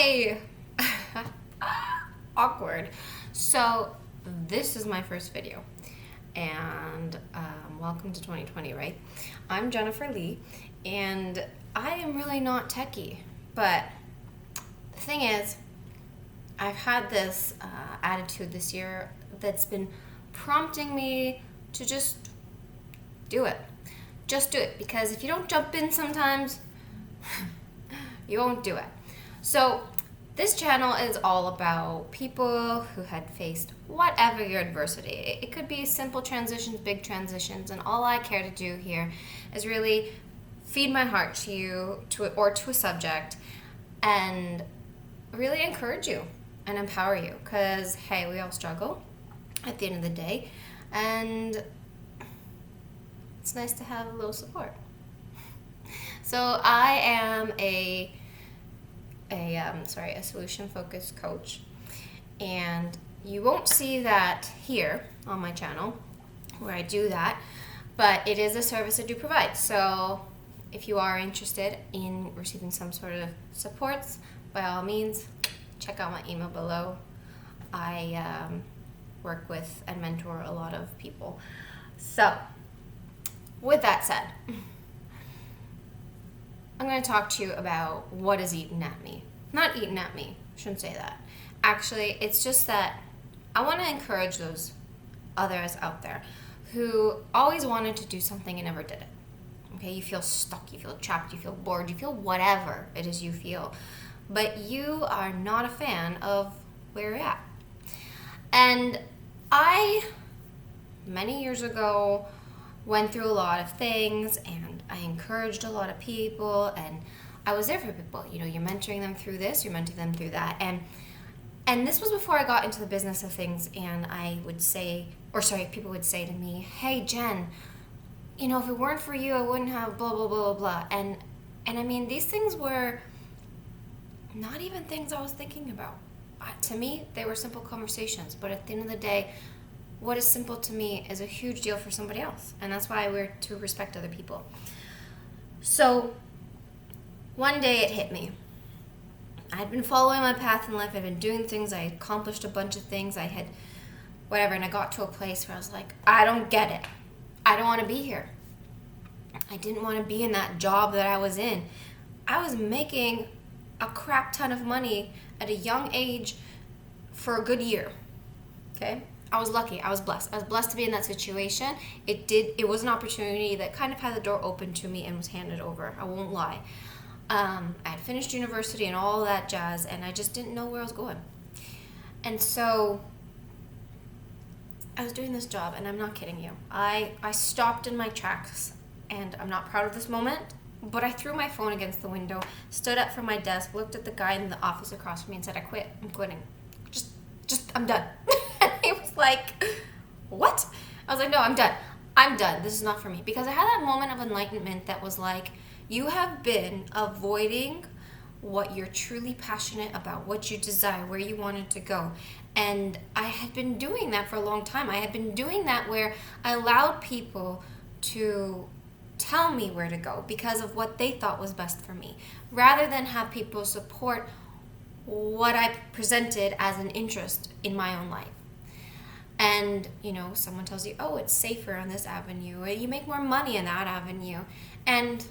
Hi! Awkward. So, this is my first video, and welcome to 2020, right? I'm Jennifer Lee, and I am really not techie, but the thing is, I've had this attitude this year that's been prompting me to just do it. Just do it, because if you don't jump in sometimes, you won't do it. So this channel is all about people who had faced whatever your adversity. It could be simple transitions, big transitions, and all I care to do here is really feed my heart to you, to a subject, and really encourage you and empower you. Because hey, we all struggle at the end of the day, and it's nice to have a little support. So I am a solution-focused coach, and you won't see that here on my channel where I do that, but it is a service I do provide. So if you are interested in receiving some sort of supports, by all means, check out my email below. I work with and mentor a lot of people. So with that said, I'm going to talk to you about what is eating at me. Not eating at me, shouldn't say that. Actually, it's just that I want to encourage those others out there who always wanted to do something and never did it. Okay, you feel stuck, you feel trapped, you feel bored, you feel whatever it is you feel, but you are not a fan of where you're at. And I, many years ago, went through a lot of things, and I encouraged a lot of people, and I was there for people. You know, you're mentoring them through this, you're mentoring them through that, and this was before I got into the business of things. And people would say to me, "Hey, Jen, you know, if it weren't for you, I wouldn't have blah blah blah blah blah." And I mean, these things were not even things I was thinking about. To me, they were simple conversations, but at the end of the day, what is simple to me is a huge deal for somebody else. And that's why we're to respect other people. So one day it hit me. I had been following my path in life. I'd been doing things. I accomplished a bunch of things. I had whatever. And I got to a place where I was like, I don't get it. I don't want to be here. I didn't want to be in that job that I was in. I was making a crap ton of money at a young age for a good year. Okay? I was lucky. I was blessed. I was blessed to be in that situation. It was an opportunity that kind of had the door open to me and was handed over. I won't lie. I had finished university and all that jazz, and I just didn't know where I was going. And so I was doing this job, and I'm not kidding you. I stopped in my tracks, and I'm not proud of this moment, but I threw my phone against the window, stood up from my desk, looked at the guy in the office across from me, and said, "I quit. I'm quitting. Just, I'm done." He was like, "What?" I was like, "No, I'm done. I'm done. This is not for me." Because I had that moment of enlightenment that was like, you have been avoiding what you're truly passionate about, what you desire, where you wanted to go. And I had been doing that for a long time. I had been doing that where I allowed people to tell me where to go because of what they thought was best for me, rather than have people support what I presented as an interest in my own life. And, you know, someone tells you, "Oh, it's safer on this avenue, or you make more money in that avenue." And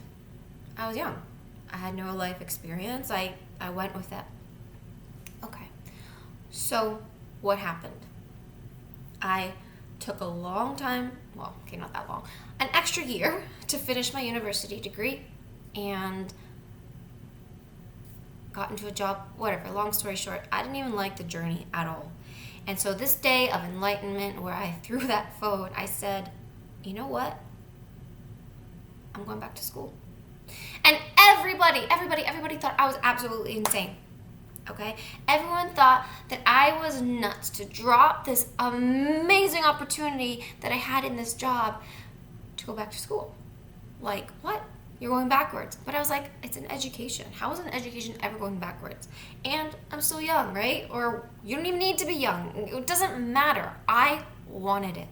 I was young. I had no life experience. I went with it. Okay. So what happened? I took a long time, well, okay, not that long, an extra year to finish my university degree, and got into a job, whatever. Long story short, I didn't even like the journey at all. And so this day of enlightenment where I threw that phone, I said, you know what? I'm going back to school. And everybody thought I was absolutely insane. Okay? Everyone thought that I was nuts to drop this amazing opportunity that I had in this job to go back to school. Like, what? You're going backwards. But I was like, it's an education. How is an education ever going backwards? And I'm still young, right? Or you don't even need to be young. It doesn't matter. I wanted it.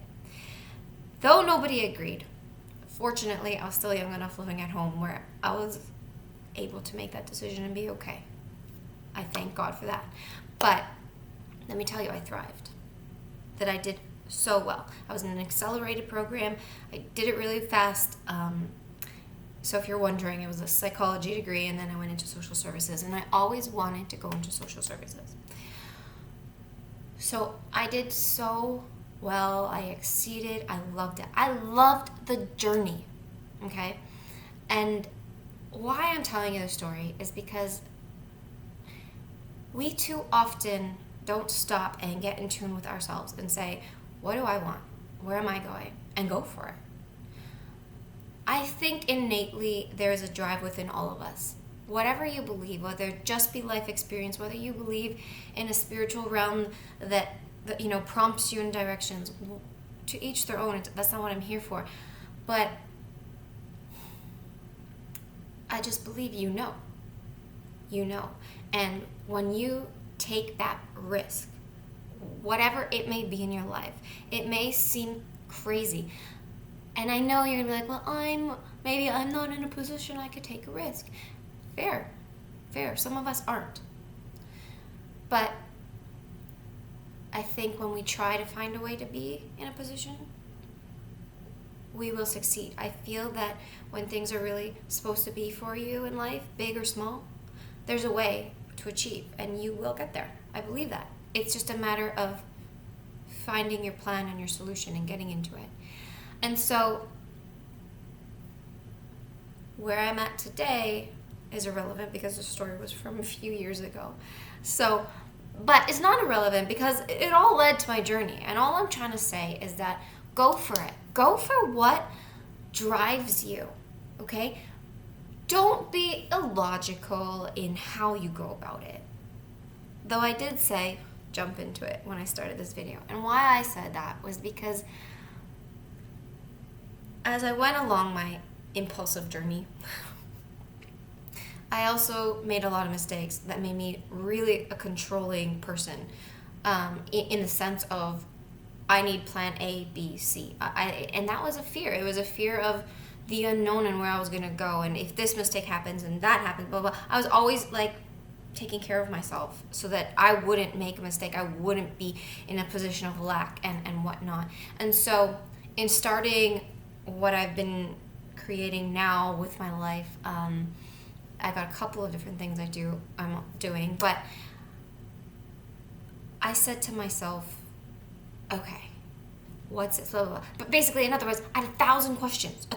Though nobody agreed. Fortunately, I was still young enough living at home where I was able to make that decision and be okay. I thank God for that. But let me tell you, I thrived. That I did so well. I was in an accelerated program. I did it really fast. So if you're wondering, it was a psychology degree, and then I went into social services, and I always wanted to go into social services. So I did so well. I exceeded. I loved it. I loved the journey, okay? And why I'm telling you the story is because we too often don't stop and get in tune with ourselves and say, what do I want? Where am I going? And go for it. I think innately there's a drive within all of us. Whatever you believe, whether it just be life experience, whether you believe in a spiritual realm that prompts you in directions, to each their own. That's not what I'm here for. But I just believe you know. And when you take that risk, whatever it may be in your life, it may seem crazy. And I know you're going to be like, well, maybe I'm not in a position I could take a risk. Fair. Some of us aren't. But I think when we try to find a way to be in a position, we will succeed. I feel that when things are really supposed to be for you in life, big or small, there's a way to achieve, and you will get there. I believe that. It's just a matter of finding your plan and your solution and getting into it. And so where I'm at today is irrelevant because the story was from a few years ago. So, but it's not irrelevant because it all led to my journey. And all I'm trying to say is that go for it. Go for what drives you, okay? Don't be illogical in how you go about it. Though I did say jump into it when I started this video. And why I said that was because as I went along my impulsive journey, I also made a lot of mistakes that made me really a controlling person, in the sense of I need plan A, B, C. And that was a fear. It was a fear of the unknown and where I was going to go. And if this mistake happens and that happens, blah, blah. I was always like taking care of myself so that I wouldn't make a mistake. I wouldn't be in a position of lack and whatnot. And so in starting what I've been creating now with my life, I got a couple of different things I'm doing, but I said to myself, okay, what's it, blah, blah, blah. But basically, in other words, I had 1,000 questions.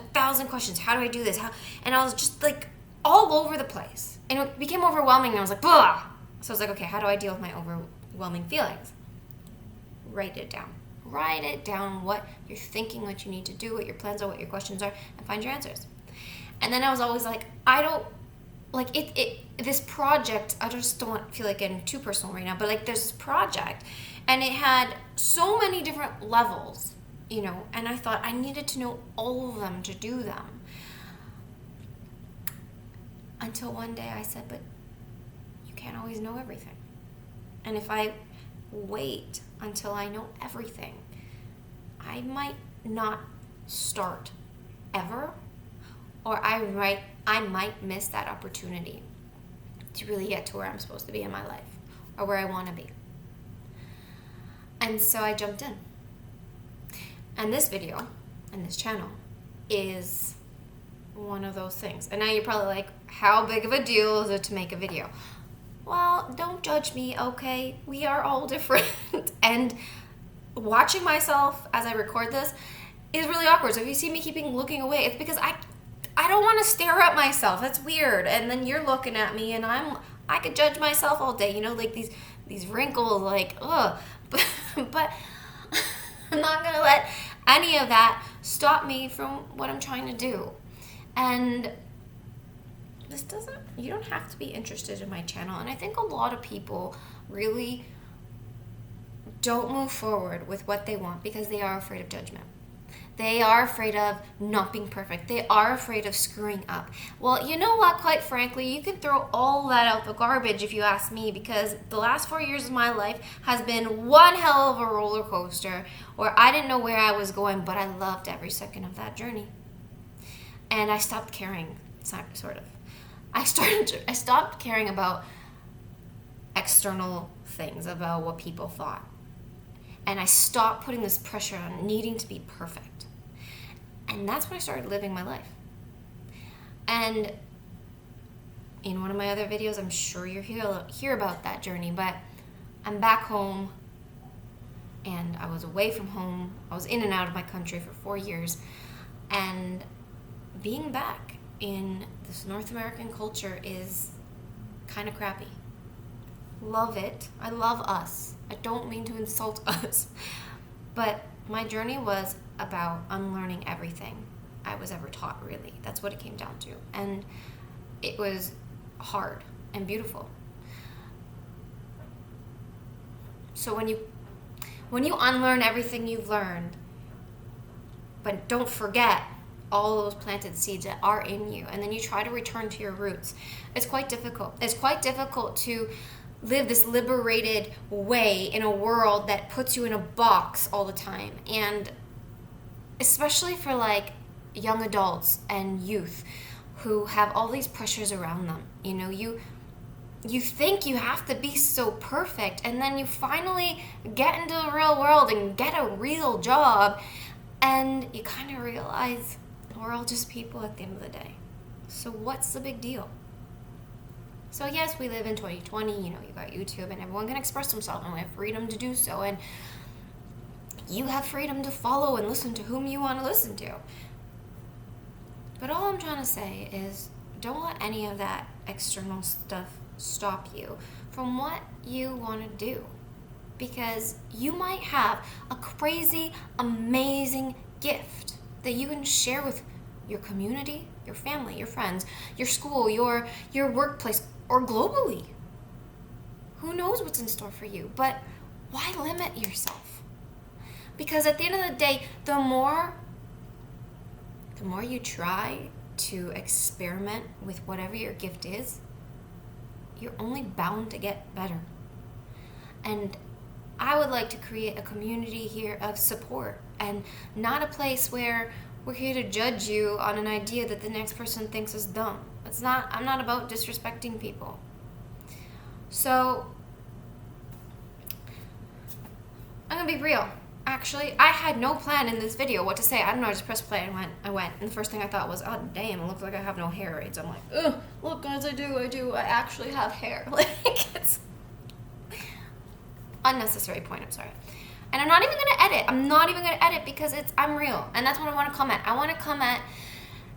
How do I do this? And I was just like all over the place, and it became overwhelming, and I was like, blah. So I was like, okay, how do I deal with my overwhelming feelings? Write it down, what you're thinking, what you need to do, what your plans are, what your questions are, and find your answers. And then I was always like, I don't, like this project, I just don't feel like getting too personal right now, but like there's this project, and it had so many different levels, and I thought I needed to know all of them to do them. Until one day I said, but you can't always know everything. And if I wait until I know everything, I might not start ever, or I might miss that opportunity to really get to where I'm supposed to be in my life, or where I want to be. And so I jumped in. And this video and this channel is one of those things. And now you're probably like, how big of a deal is it to make a video? Well, don't judge me, okay? We are all different. And watching myself as I record this is really awkward. So if you see me looking away, it's because I don't want to stare at myself. That's weird. And then you're looking at me, and I could judge myself all day. Like these wrinkles, like, ugh. But I'm not going to let any of that stop me from what I'm trying to do. And you don't have to be interested in my channel. And I think a lot of people really don't move forward with what they want because they are afraid of judgment. They are afraid of not being perfect. They are afraid of screwing up. Well, you know what? Quite frankly, you can throw all that out the garbage if you ask me, because the last 4 years of my life has been one hell of a roller coaster where I didn't know where I was going, but I loved every second of that journey. And I stopped caring, sort of. I stopped caring about external things, about what people thought. And I stopped putting this pressure on needing to be perfect. And that's when I started living my life. And in one of my other videos, I'm sure you'll hear about that journey, but I'm back home, and I was away from home. I was in and out of my country for 4 years, and being back in this North American culture is kind of crappy. Love it. I love us. I don't mean to insult us, but my journey was about unlearning everything I was ever taught, really. That's what it came down to. And it was hard and beautiful. So when you unlearn everything you've learned, but don't forget all those planted seeds that are in you, and then you try to return to your roots, it's quite difficult. It's quite difficult to live this liberated way in a world that puts you in a box all the time. And especially for like young adults and youth who have all these pressures around them. You know, you think you have to be so perfect, and then you finally get into the real world and get a real job, and you kind of realize we're all just people at the end of the day. So what's the big deal? So yes, we live in 2020, you know, you got YouTube and everyone can express themselves and we have freedom to do so, and you have freedom to follow and listen to whom you want to listen to. But all I'm trying to say is don't let any of that external stuff stop you from what you want to do. Because you might have a crazy, amazing gift that you can share with your community, your family, your friends, your school, your workplace, or globally. Who knows what's in store for you? But why limit yourself? Because at the end of the day, the more you try to experiment with whatever your gift is, you're only bound to get better. And I would like to create a community here of support, and not a place where we're here to judge you on an idea that the next person thinks is dumb. I'm not about disrespecting people. So I'm gonna be real. Actually, I had no plan in this video what to say. I don't know, I just pressed play and I went. And the first thing I thought was, oh damn, it looks like I have no hair. So I'm like, ugh, look guys, I actually have hair. Like, it's unnecessary point, I'm sorry. And I'm not even gonna edit because I'm real. And that's what I wanna come at. I wanna come at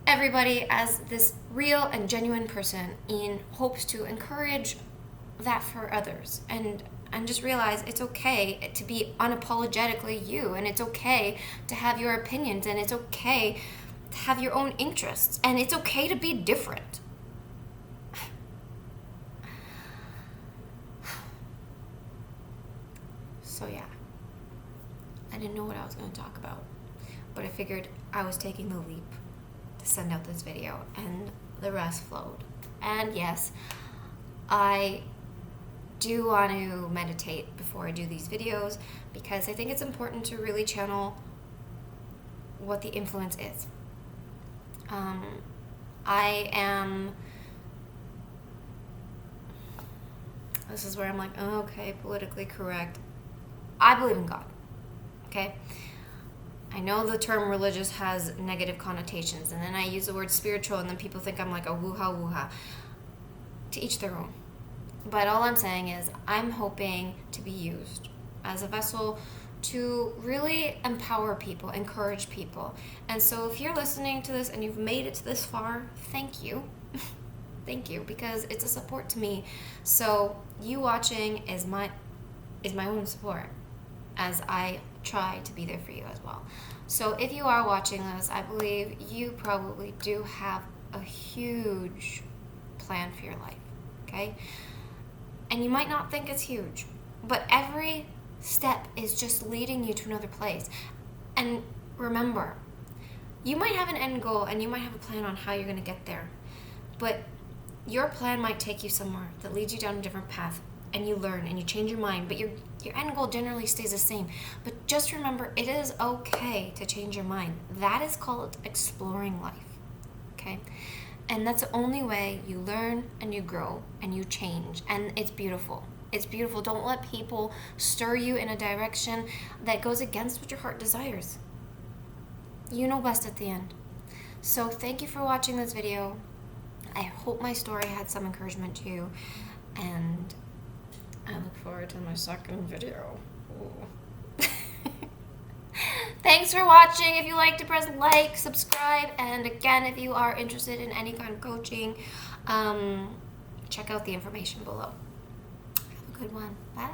everybody as this real and genuine person in hopes to encourage that for others. And just realize it's okay to be unapologetically you, and it's okay to have your opinions, and it's okay to have your own interests, and it's okay to be different. So yeah, I didn't know what I was going to talk about, but I figured I was taking the leap to send out this video, and the rest flowed. And yes, I do want to meditate before I do these videos, because I think it's important to really channel what the influence is. This is where I'm like, oh, okay, politically correct. I believe in God, okay? I know the term religious has negative connotations, and then I use the word spiritual, and then people think I'm like a woo-ha. To each their own. But all I'm saying is I'm hoping to be used as a vessel to really empower people, encourage people. And so if you're listening to this and you've made it to this far, thank you. Thank you, because it's a support to me. So you watching is my own support as I try to be there for you as well. So if you are watching this, I believe you probably do have a huge plan for your life, okay? And you might not think it's huge, but every step is just leading you to another place. And remember, you might have an end goal and you might have a plan on how you're going to get there, but your plan might take you somewhere that leads you down a different path, and you learn and you change your mind, but your end goal generally stays the same. But just remember, it is okay to change your mind. That is called exploring life, okay? And that's the only way you learn and you grow and you change. And it's beautiful. It's beautiful. Don't let people stir you in a direction that goes against what your heart desires. You know best at the end. So thank you for watching this video. I hope my story had some encouragement to you. And I look forward to my second video. Thanks for watching. If you like to press like, subscribe, and again, if you are interested in any kind of coaching, check out the information below. Have a good one. Bye.